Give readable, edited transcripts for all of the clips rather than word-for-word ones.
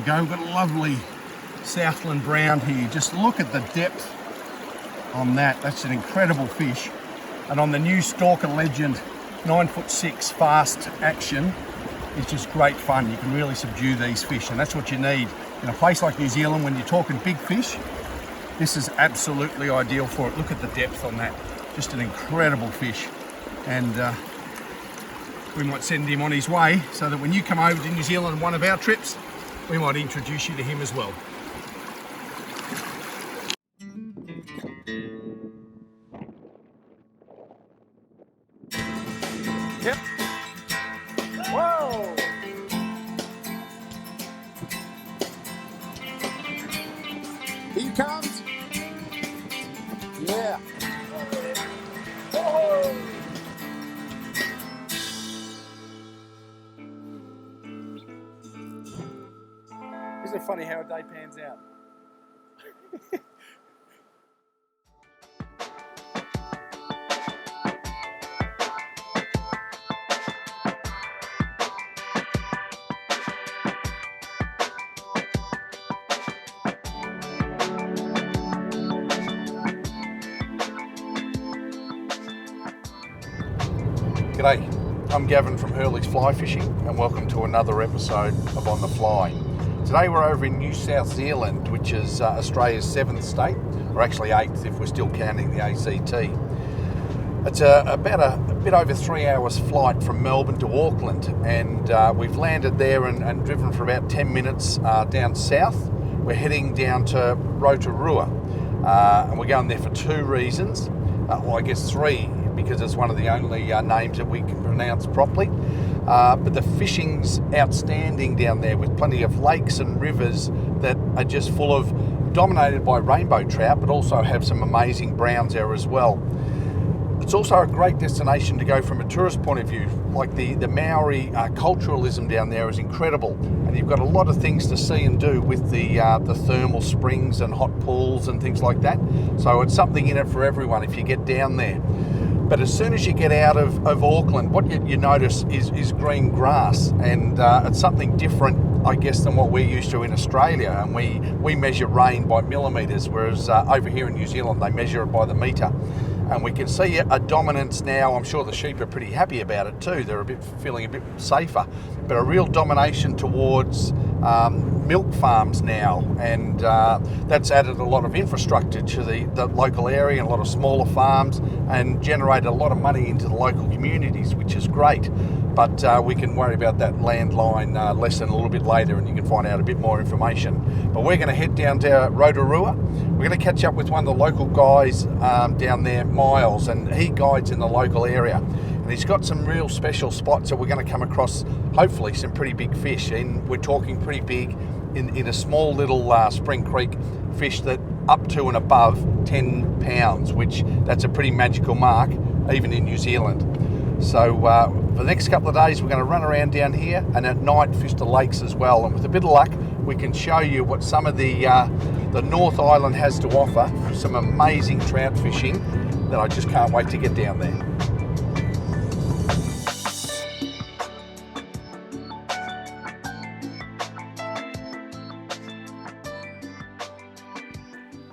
you go. We've got a lovely Southland brown here. Just look at the depth on that. That's an incredible fish. And on the new Stalker Legend 9'6" fast action, it's just great fun. You can really subdue these fish, and that's what you need in a place like New Zealand when you're talking big fish. This is absolutely ideal for it. Look at the depth on that. Just an incredible fish. And we might send him on his way so that when you come over to New Zealand on one of our trips, we might introduce you to him as well. Yep. Whoa! Here he comes. Yeah. Oh. Isn't it funny how a day pans out? G'day, I'm Gavin from Hurley's Fly Fishing and welcome to another episode of On the Fly. Today we're over in New South Zealand, which is Australia's 7th state, or actually 8th if we're still counting the ACT. It's about a bit over 3 hours flight from Melbourne to Auckland, and we've landed there and driven for about 10 minutes down south. We're heading down to Rotorua, and we're going there for two reasons. Well, I guess three, because it's one of the only names that we can pronounce properly. But the fishing's outstanding down there, with plenty of lakes and rivers that are just full of, dominated by rainbow trout, but also have some amazing browns there as well. It's also a great destination to go from a tourist point of view. Like the Maori culturalism down there is incredible, and you've got a lot of things to see and do with the thermal springs and hot pools and things like that. So it's something in it for everyone if you get down there. But as soon as you get out of Auckland, what you notice is green grass, and it's something different, I guess, than what we're used to in Australia. And we measure rain by millimetres, whereas over here in New Zealand they measure it by the metre. And we can see a dominance now. I'm sure the sheep are pretty happy about it too. They're feeling a bit safer, but a real domination towards milk farms now, and that's added a lot of infrastructure to the local area and a lot of smaller farms, and generated a lot of money into the local communities, which is great. But we can worry about that landline lesson a little bit later, and you can find out a bit more information. But we're going to head down to Rotorua. We're going to catch up with one of the local guys down there, Miles, and he guides in the local area. And he's got some real special spots that we're going to come across, hopefully some pretty big fish. And we're talking pretty big in a small little Spring Creek fish that up to and above 10 pounds, which that's a pretty magical mark, even in New Zealand. So for the next couple of days, we're going to run around down here, and at night fish the lakes as well. And with a bit of luck, we can show you what some of the North Island has to offer. Some amazing trout fishing that I just can't wait to get down there.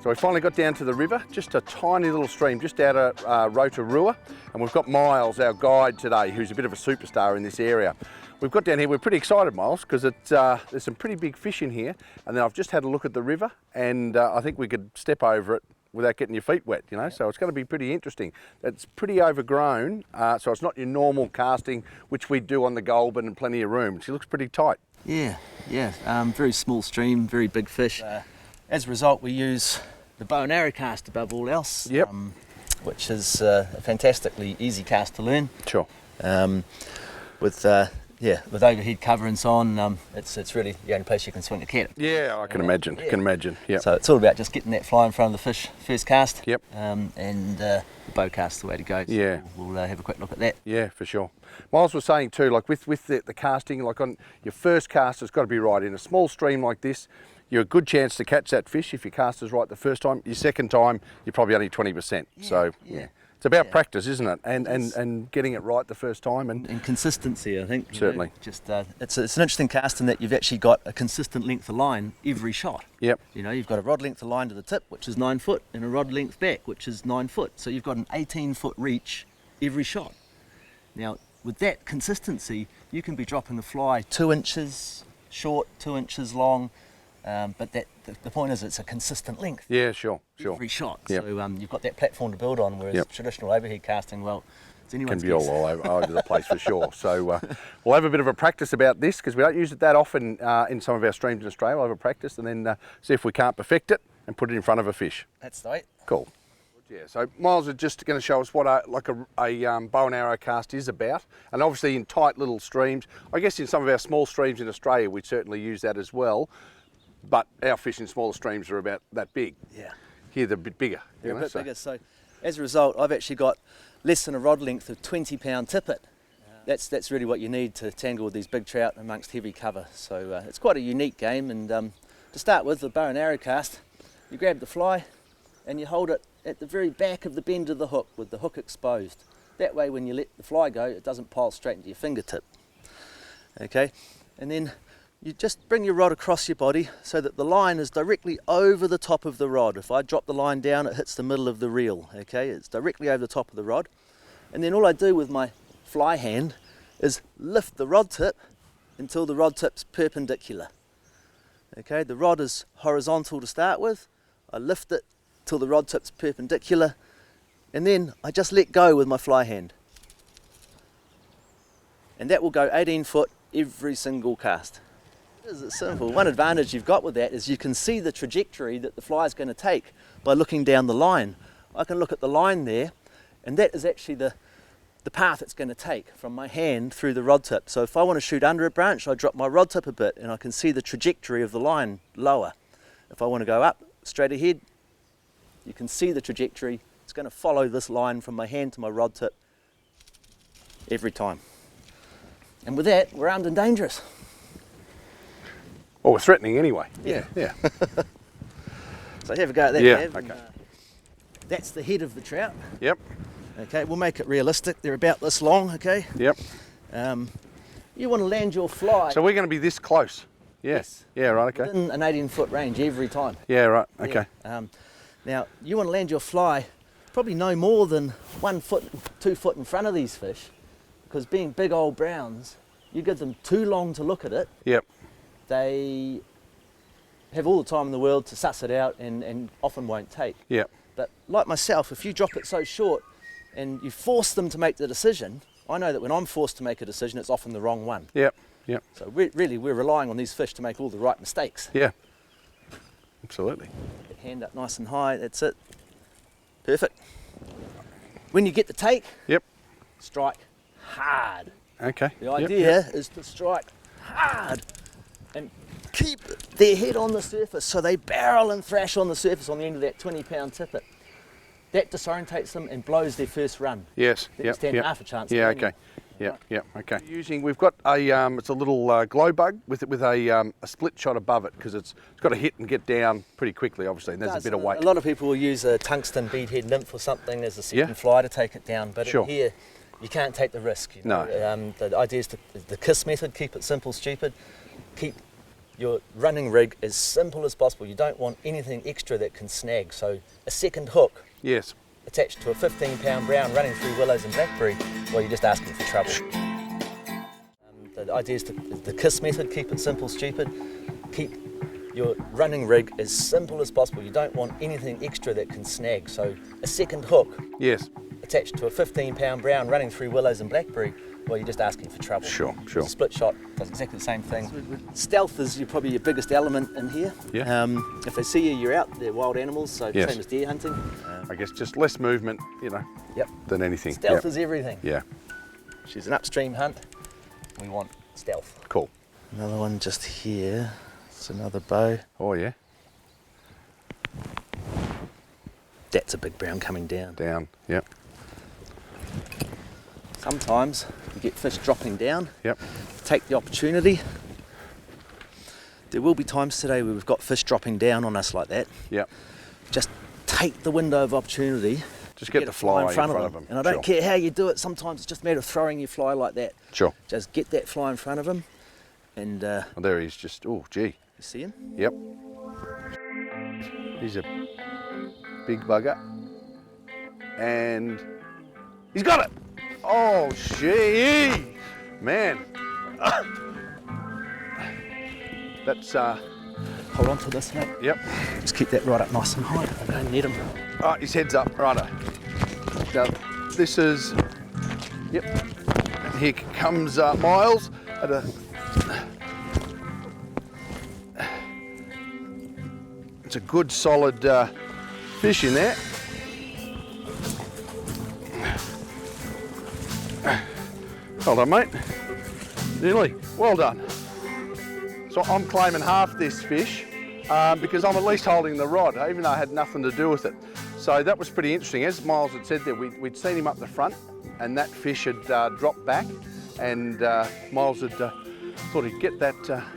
So we finally got down to the river, just a tiny little stream just out of Rotorua, and we've got Miles, our guide today, who's a bit of a superstar in this area. We've got down here, we're pretty excited, Miles, because there's some pretty big fish in here, and then I've just had a look at the river, and I think we could step over it without getting your feet wet, you know, so it's going to be pretty interesting. It's pretty overgrown, so it's not your normal casting, which we do on the Goulburn and plenty of room. She looks pretty tight. Yeah, very small stream, very big fish. As a result, we use the bow and arrow cast above all else, yep. Which is a fantastically easy cast to learn. Sure. With overhead cover and so on, it's really the only place you can swing a cat. Yeah, I can imagine. Yeah. Can imagine. Yeah. So it's all about just getting that fly in front of the fish first cast. Yep. And the bow cast's the way to go. So yeah. We'll have a quick look at that. Yeah, for sure. Miles was saying too, like with the casting, like on your first cast, it's got to be right. In a small stream like this, you're a good chance to catch that fish if your cast is right the first time. Your second time, you're probably only 20%. Yeah, so yeah. It's about practice, isn't it? And getting it right the first time. And consistency, I think. Certainly. It's an interesting cast in that you've actually got a consistent length of line every shot. Yep. You know, you've got a rod length of line to the tip, which is 9 foot, and a rod length back, which is 9 foot. So you've got an 18-foot reach every shot. Now, with that consistency, you can be dropping the fly 2 inches short, 2 inches long, but the point is it's a consistent length. Yeah, sure. Every shot. Yep. So you've got that platform to build on, whereas traditional overhead casting, well, it's anyone's Can be guess. all over the place for sure. So we'll have a bit of a practice about this because we don't use it that often in some of our streams in Australia. We'll have a practice and then see if we can't perfect it and put it in front of a fish. That's right. Cool. Yeah, so Miles is just going to show us what a bow and arrow cast is about, and obviously in tight little streams. I guess in some of our small streams in Australia we certainly use that as well, but our fish in smaller streams are about that big. Yeah. Here they're a bit bigger. They're a bit bigger, so as a result I've actually got less than a rod length of 20-pound tippet. That's really what you need to tangle with these big trout amongst heavy cover. So it's quite a unique game, and to start with, the bow and arrow cast, you grab the fly and you hold it at the very back of the bend of the hook with the hook exposed. That way when you let the fly go, it doesn't pile straight into your fingertip. Okay, and then you just bring your rod across your body so that the line is directly over the top of the rod. If I drop the line down, it hits the middle of the reel. Okay, it's directly over the top of the rod. And then all I do with my fly hand is lift the rod tip until the rod tip's perpendicular. Okay, the rod is horizontal to start with. I lift it till the rod tip's perpendicular, and then I just let go with my fly hand. And that will go 18 foot every single cast. It's simple. One advantage you've got with that is you can see the trajectory that the fly is going to take by looking down the line. I can look at the line there, and that is actually the path it's going to take from my hand through the rod tip. So if I want to shoot under a branch, I drop my rod tip a bit and I can see the trajectory of the line lower. If I want to go up straight ahead, you can see the trajectory. It's going to follow this line from my hand to my rod tip every time. And with that, we're armed and dangerous. Well, we're threatening anyway. Yeah. Yeah. So have a go at that, Yeah, Gav. okay. That's the head of the trout. Yep. Okay, we'll make it realistic. They're about this long, okay? Yep. You want to land your fly So we're going to be this close. Yeah. Yes. Yeah, right, okay. within an 18-foot range every time. Yeah, right, okay. Yeah. Now, you want to land your fly probably no more than 1 foot, 2 foot in front of these fish, because being big old browns, you give them too long to look at it, Yep. they have all the time in the world to suss it out and often won't take. Yep. But like myself, if you drop it so short and you force them to make the decision, I know that when I'm forced to make a decision, it's often the wrong one. Yep. Yep. So we're relying on these fish to make all the right mistakes. Yeah. Absolutely. Get hand up nice and high, that's it. Perfect. When you get the take, Yep. strike hard. Okay. The Yep, idea is to strike hard and keep their head on the surface so they barrel and thrash on the surface on the end of that 20-pound tippet. That disorientates them and blows their first run. Yes. Then you stand half a chance. Yeah, of winning. okay. Yeah, okay. We've got it's a little glow bug with a split shot above it because it's got to hit and get down pretty quickly, obviously, and there's a bit of weight. A lot of people will use a tungsten beadhead nymph or something as a second Yeah. fly to take it down, but Sure. here you can't take the risk. You know? No. The idea is the KISS method, keep it simple, stupid. Keep your running rig as simple as possible. You don't want anything extra that can snag. So a second hook Yes. attached to a 15-pound brown running through willows and blackberry, well, you're just asking for trouble. The idea is the KISS method, keep it simple, stupid. Keep your running rig as simple as possible. You don't want anything extra that can snag. So a second hook Yes. attached to a 15-pound brown running through willows and blackberry, well, you're just asking for trouble. Sure. A split shot does exactly the same thing. Stealth is probably your biggest element in here. Yeah. If they see you, you're out. They're wild animals, so Yes. same as deer hunting. I guess just less movement, Yep. than anything. Stealth Yep. is everything. Yeah. She's an upstream hunt. We want stealth. Cool. Another one just here. It's another bow. Oh yeah. That's a big brown coming down. Down. Yep. Sometimes you get fish dropping down. Yep. Take the opportunity. There will be times today where we've got fish dropping down on us like that. Yep. Just take the window of opportunity Just get the fly in front of him. And I don't care how you do it. Sometimes it's just a matter of throwing your fly like that. Sure. Just get that fly in front of him. And well, there he's just, oh, gee. You see him? Yep. He's a big bugger. And he's got it. Oh, gee. Man. That's, hold on to this, mate. Yep. Just keep that right up nice and high. I don't need him. Oh, his head's up, righto. Now, this is, yep. And here comes Miles at a, it's a good solid fish in there. Hold on, mate. Nearly. Well done. So I'm claiming half this fish because I'm at least holding the rod, even though I had nothing to do with it. So that was pretty interesting. As Miles had said there, we'd seen him up the front and that fish had dropped back, and Miles had thought he'd get that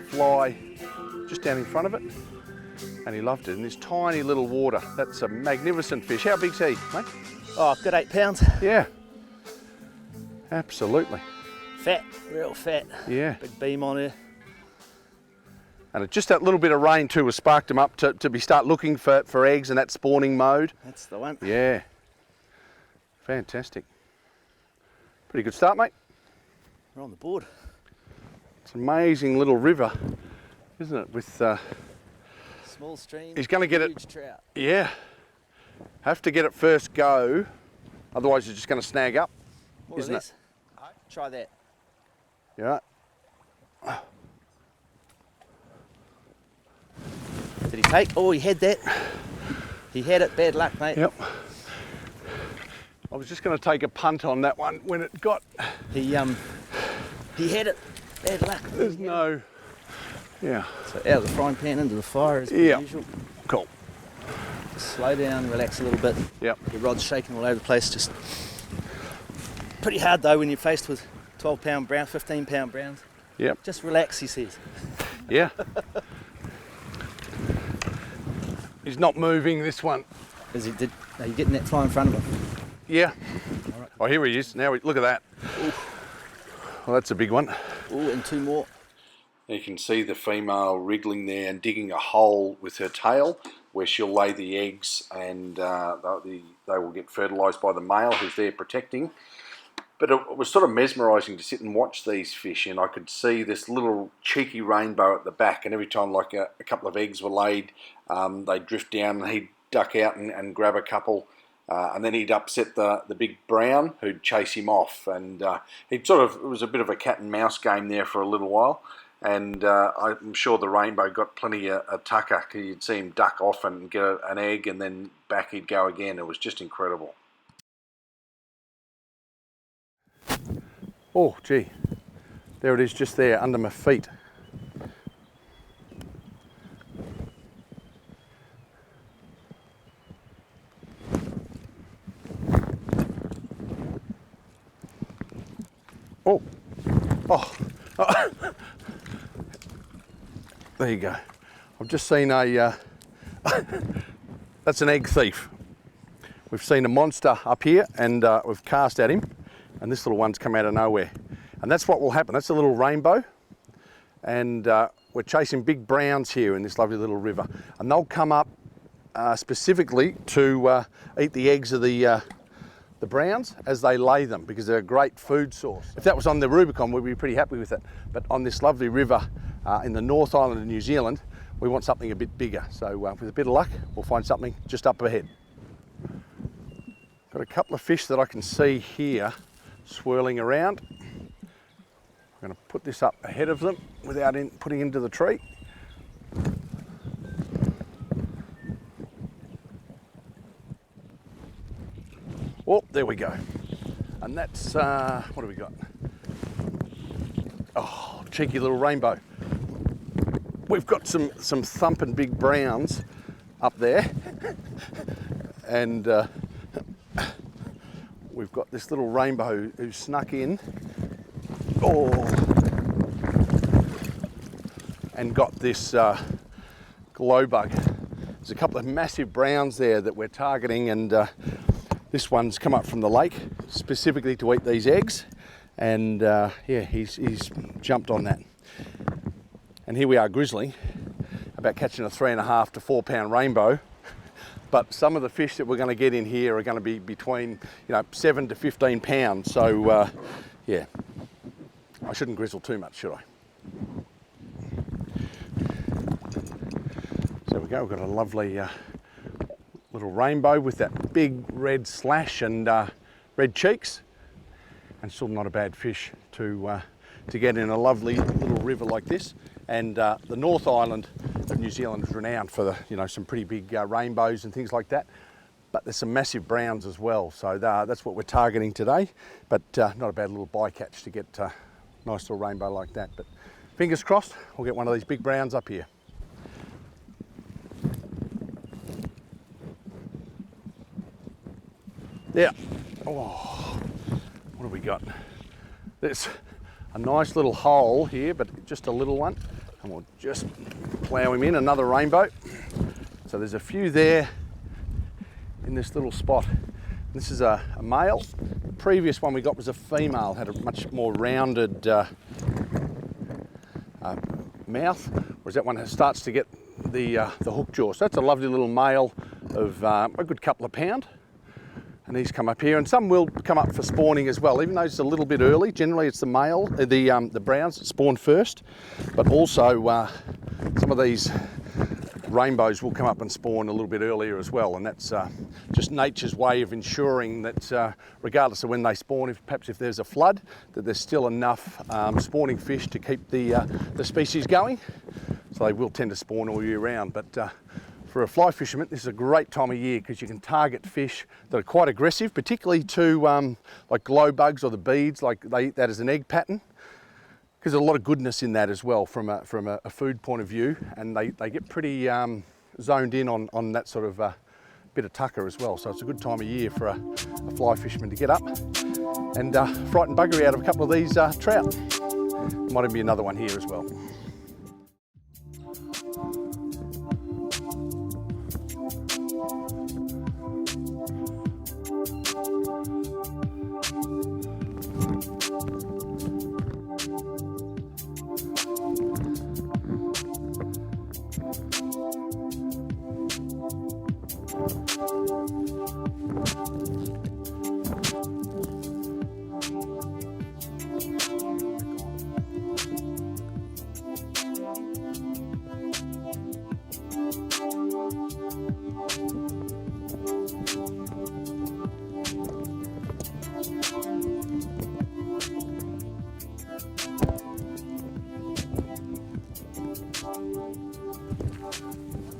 fly just down in front of it, and he loved it in this tiny little water. That's a magnificent fish. How big's he, mate? Oh, good 8 pounds. Yeah, absolutely. Fat, real fat. Yeah. Big beam on her. And just that little bit of rain too has sparked him up to start looking for eggs in that spawning mode. That's the one. Yeah. Fantastic. Pretty good start, mate. We're on the board. It's an amazing little river, isn't it? With small stream. He's going to get huge trout. Yeah. Have to get it first go, otherwise you're just going to snag up, isn't it? Try that. Yeah. Did he take? Oh, he had that. He had it. Bad luck, mate. Yep. I was just going to take a punt on that one when it got. He had it. Bad luck. There's no. Yeah. So out of the frying pan into the fire as per usual. Cool. Just slow down, relax a little bit. Yep. Your rod's shaking all over the place. Just pretty hard though when you're faced with 12-pound browns, 15-pound browns. Yep. Just relax, he says. Yeah. He's not moving this one. Are you getting that fly in front of him? Yeah. All right. Oh, here he is. Now, look at that. Ooh. Well, that's a big one. Oh, and 2 more. You can see the female wriggling there and digging a hole with her tail where she'll lay the eggs, and they will get fertilised by the male who's there protecting. But it was sort of mesmerising to sit and watch these fish, and I could see this little cheeky rainbow at the back, and every time like a couple of eggs were laid, they'd drift down and he'd duck out and grab a couple, and then he'd upset the big brown who'd chase him off, and it was a bit of a cat and mouse game there for a little while, and I'm sure the rainbow got plenty of tucker. You'd see him duck off and get an egg, and then back he'd go again. It was just incredible. Oh, gee, there it is, just there under my feet. Oh, oh, oh. There you go. I've just seen that's an egg thief. We've seen a monster up here, and we've cast at him. And this little one's come out of nowhere. And that's what will happen. That's a little rainbow. And we're chasing big browns here in this lovely little river. And they'll come up specifically to eat the eggs of the browns as they lay them, because they're a great food source. If that was on the Rubicon, we'd be pretty happy with it. But on this lovely river in the North Island of New Zealand, we want something a bit bigger. So with a bit of luck, we'll find something just up ahead. Got a couple of fish that I can see here swirling around. I'm going to put this up ahead of them without putting into the tree. Oh, there we go. And that's, what do we got? Oh, cheeky little rainbow. We've got some thumping big browns up there. And we've got this little rainbow who snuck in. Oh, and got this glow bug. There's a couple of massive browns there that we're targeting, and This one's come up from the lake specifically to eat these eggs, and yeah, he's jumped on that. And here we are grizzling, about catching a 3.5 to 4 pound rainbow. But some of the fish that we're going to get in here are going to be between 7 to 15 pounds. So yeah, I shouldn't grizzle too much, should I? So there we go, we've got a lovely little rainbow with that big red slash and red cheeks, and still not a bad fish to get in a lovely little river like this. And the North Island of New Zealand is renowned for some pretty big rainbows and things like that. But there's some massive browns as well, so that's what we're targeting today. But not a bad little bycatch to get a nice little rainbow like that. But fingers crossed, we'll get one of these big browns up here. Yeah. Oh, what have we got? There's a nice little hole here, but just a little one. And we'll just plough him in, another rainbow. So there's a few there in this little spot. This is a male. The previous one we got was a female, had a much more rounded mouth, whereas that one starts to get the hook jaw. So that's a lovely little male of a good couple of pound. And he's come up here, and some will come up for spawning as well, even though it's a little bit early. Generally it's the male, the browns that spawn first, but also some of these rainbows will come up and spawn a little bit earlier as well, and that's just nature's way of ensuring that regardless of when they spawn, perhaps if there's a flood, that there's still enough spawning fish to keep the species going. So they will tend to spawn all year round, but for a fly fisherman, this is a great time of year because you can target fish that are quite aggressive, particularly to like glow bugs or the beads, like they eat that as an egg pattern. Because there's a lot of goodness in that as well from a food point of view, and they get pretty zoned in on that sort of bit of tucker as well. So it's a good time of year for a fly fisherman to get up and frighten buggery out of a couple of these trout. Might even be another one here as well.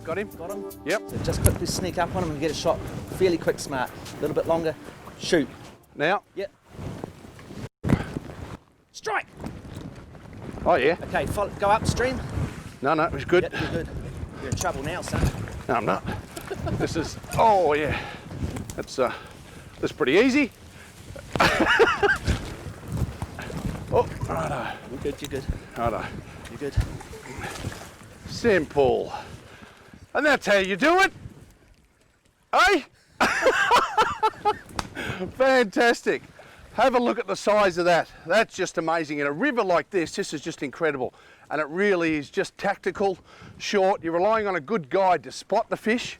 Got him? Got him. Yep. So just quickly sneak up on him and get a shot. Fairly quick, smart. A little bit longer. Shoot. Now? Yep. Strike! Oh yeah. Okay, follow, go upstream. No, it was good. Yep, you're good. You're in trouble now, son. No, I'm not. This is, oh yeah. That's pretty easy. Oh, righto. You're good, you're good. Righto. You're good. Simple. And that's how you do it. Eh? Fantastic. Have a look at the size of that. That's just amazing. In a river like this is just incredible. And it really is just tactical, short. You're relying on a good guide to spot the fish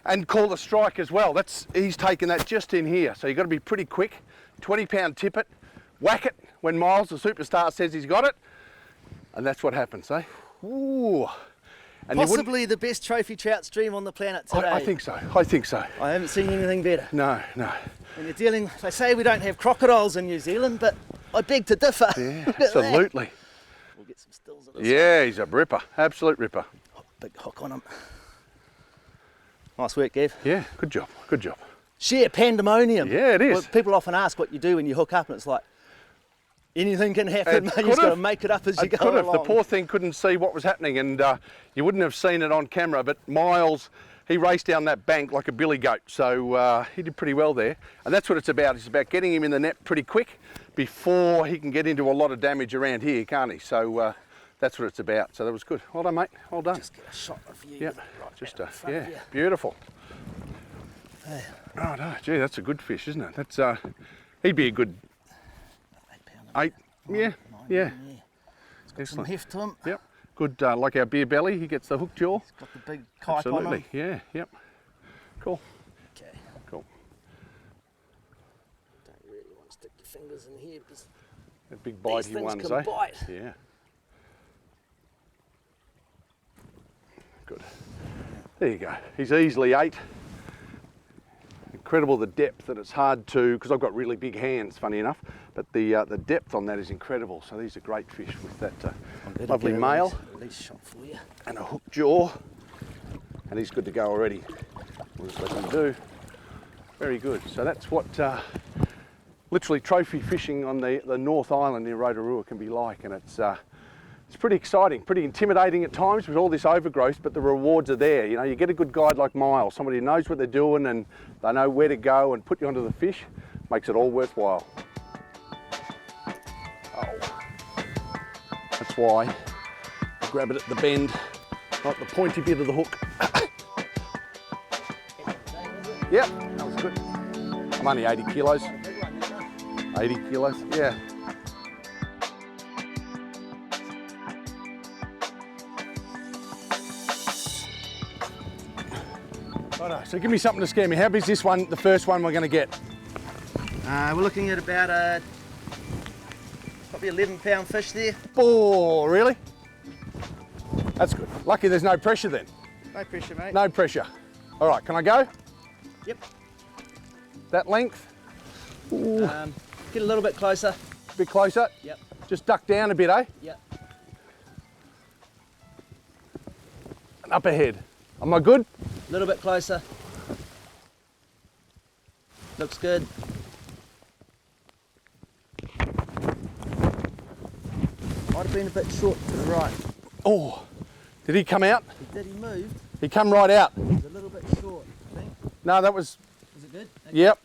and call the strike as well. He's taken that just in here. So you've got to be pretty quick. 20-pound tippet, whack it when Miles, the superstar, says he's got it. And that's what happens, eh? Ooh. And possibly the best trophy trout stream on the planet today. I think so. I think so. I haven't seen anything better. No. When you're dealing, they say we don't have crocodiles in New Zealand, but I beg to differ. Yeah, absolutely. We'll get some stills of this. Yeah, he's a ripper. Absolute ripper. Oh, big hook on him. Nice work, Gav. Yeah, good job. Good job. Sheer pandemonium. Yeah, it is. Well, people often ask what you do when you hook up, and it's like, anything can happen, mate. You just got to make it up as you go along. The poor thing couldn't see what was happening, and you wouldn't have seen it on camera, but Miles, he raced down that bank like a billy goat, so he did pretty well there. And that's what it's about. It's about getting him in the net pretty quick before he can get into a lot of damage around here, can't he? So that's what it's about. So that was good. Well done, mate. Well done. Just get a shot of you. Yeah, Right just yeah, beautiful. Oh no, gee, that's a good fish, isn't it? That's he'd be a good 8 8. Yeah, yeah. It's got some heft to him. Yep. Good, like our beer belly. He gets the hook jaw. It's got the big kite on Absolutely. him. Yeah. Yep. Cool. Okay. Cool. Don't really want to stick your fingers in here because A big bitey things ones, can eh? bite. Yeah. Good. There you go. He's easily 8. Incredible the depth, and it's hard to, because I've got really big hands, funny enough, but the depth on that is incredible. So these are great fish with that lovely male Release shot for you. and a hook jaw, and he's good to go already. We'll just let him do. Very good. So that's what literally trophy fishing on the North Island near Rotorua can be like, and it's pretty exciting, pretty intimidating at times with all this overgrowth, but the rewards are there. You know, you get a good guide like Miles, somebody who knows what they're doing and they know where to go and put you onto the fish, makes it all worthwhile. Oh. That's why I grab it at the bend, not the pointy bit of the hook. Yep, that was good. I'm only 80 kilos. 80 kilos, yeah. Righto, so give me something to scare me. How big is this one, the first one we're going to get? We're looking at about a probably 11-pound fish there. Oh, really? That's good. Lucky there's no pressure then. No pressure, mate. No pressure. All right, can I go? Yep. That length? Ooh. Get a little bit closer. A bit closer? Yep. Just duck down a bit, eh? Yep. And up ahead. Am I good? A little bit closer. Looks good. Might have been a bit short to the right. Oh, did he come out? He did, he moved. He come right out. He's a little bit short, I think. No, that was, Is it good? Okay. yep.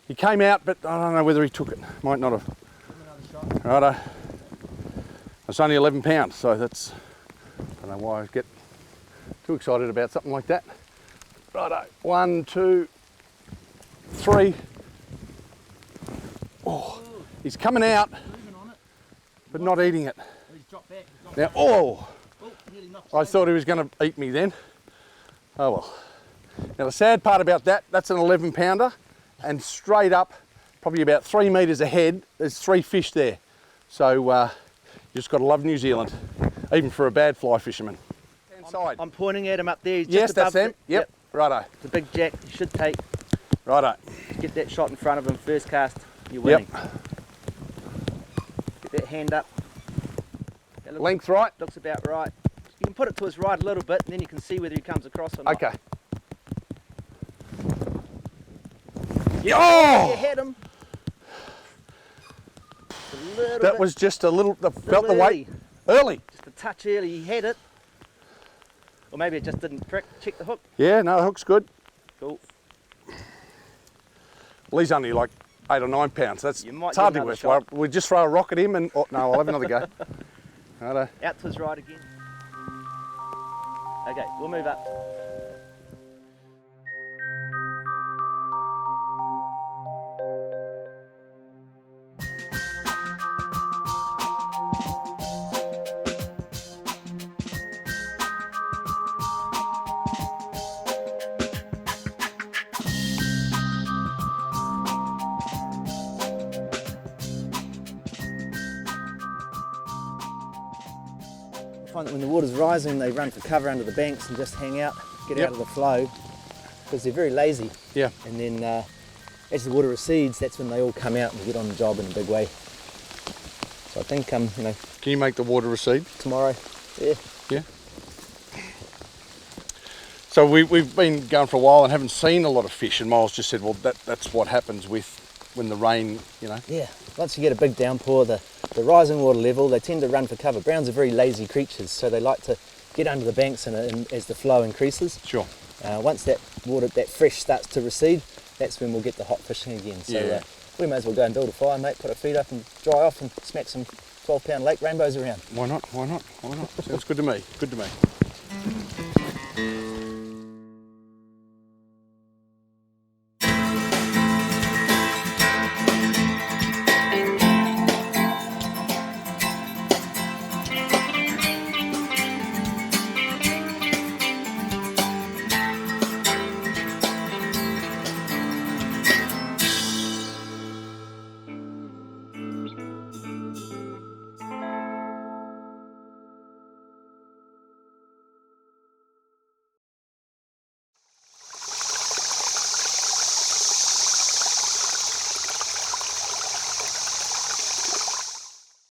He came out, but I don't know whether he took it. Might not have. Give him another shot. Righto. It's only 11 pounds, so that's, I don't know why I get too excited about something like that. Righto, 1, 2, 3. Oh, he's coming out, Moving on it. but not eating it. Oh, he's dropped back. He's dropped Now, back. oh, Oh, nearly knocked I us thought he was going to eat me then. Oh well. Now the sad part about that, that's an 11 pounder, and straight up, probably about 3 metres ahead, there's 3 fish there. So you just got to love New Zealand, even for a bad fly fisherman. Inside. I'm pointing at him up there. He's Yes, just that's above them. Yep. Righto. The big jack. You should take. Righto. Get that shot in front of him first cast. You're winning. Yep. Get that hand up. That Length right. looks about right. You can put it to his right a little bit, and then you can see whether he comes across or not. Okay. You Oh! had him. That was just a little, felt the weight early. Just a touch early. He had it. Or maybe it just didn't prick. Check the hook. Yeah, no, the hook's good. Cool. Well, he's only like 8 or 9 pounds. That's You might it's get hardly another worthwhile. shot. We just throw a rock at him and, oh, no, I'll have another go. Righto. Out to his right again. Okay, we'll move up. I find that when the water's rising, they run for cover under the banks and just hang out, get Yep. out of the flow, because they're very lazy. Yeah. And then as the water recedes, that's when they all come out and get on the job in a big way. So I think, you know, Can you make the water recede? tomorrow, yeah. Yeah. So we've been going for a while and haven't seen a lot of fish, and Miles just said, well, that's what happens when the rain, you know. Yeah, once you get a big downpour, the rising water level, they tend to run for cover. Browns are very lazy creatures, so they like to get under the banks and as the flow increases. Sure. Once that water, that fresh starts to recede, that's when we'll get the hot fishing again. So Yeah. we may as well go and build a fire, mate, put our feet up and dry off and smack some 12-pound lake rainbows around. Why not? Why not? Why not? Sounds good to me. Good to me.